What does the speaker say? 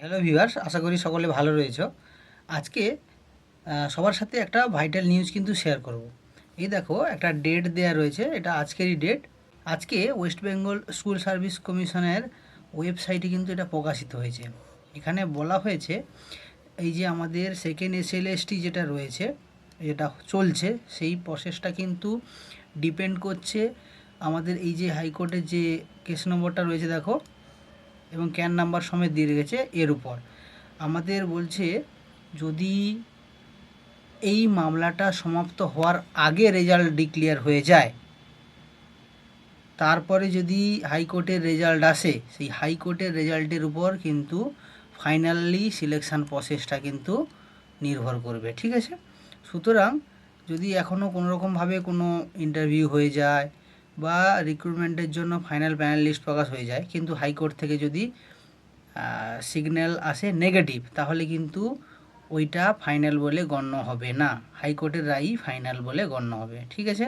Hello viewers, আশা করি সকলে ভালো রয়েছো। আজকে সবার সাথে একটা ভাইটাল নিউজ কিন্তু শেয়ার করব। এই দেখো, একটা ডেট দেয়া রয়েছে, এটা আজকেরই ডেট। আজকে ওয়েস্ট বেঙ্গল স্কুল সার্ভিস কমিশনের ওয়েবসাইটে কিন্তু এটা প্রকাশিত হয়েছে। এখানে বলা হয়েছে এই যে আমাদের সেকেন্ড এসএলএসটি যেটা রয়েছে, যেটা চলছে, সেই প্রসেসটা কিন্তু ডিপেন্ড করছে আমাদের এই যে হাইকোর্টের যে কেস নম্বরটা রয়েছে দেখো, এবং ক্যান নাম্বার সমেত দিয়ে রেখেছে এর উপর। আমাদের বলছে যদি এই মামলাটা সমাপ্ত হওয়ার আগে রেজাল্ট ডিক্লেয়ার হয়ে যায়, তারপরে যদি হাইকোর্টের রেজাল্ট আসে, সেই হাইকোর্টের রেজাল্টের উপর কিন্তু ফাইনালি সিলেকশান প্রসেসটা কিন্তু নির্ভর করবে, ঠিক আছে? সুতরাং যদি এখনও কোনোরকমভাবে কোনো ইন্টারভিউ হয়ে যায় বা রিক্রুটমেন্টের জন্য ফাইনাল প্যানেল লিস্ট প্রকাশ হয়ে যায়, কিন্তু হাইকোর্ট থেকে যদি সিগন্যাল আসে নেগেটিভ, তাহলে কিন্তু ওইটা ফাইনাল বলে গণ্য হবে না, হাইকোর্টের রায়ই ফাইনাল বলে গণ্য হবে, ঠিক আছে?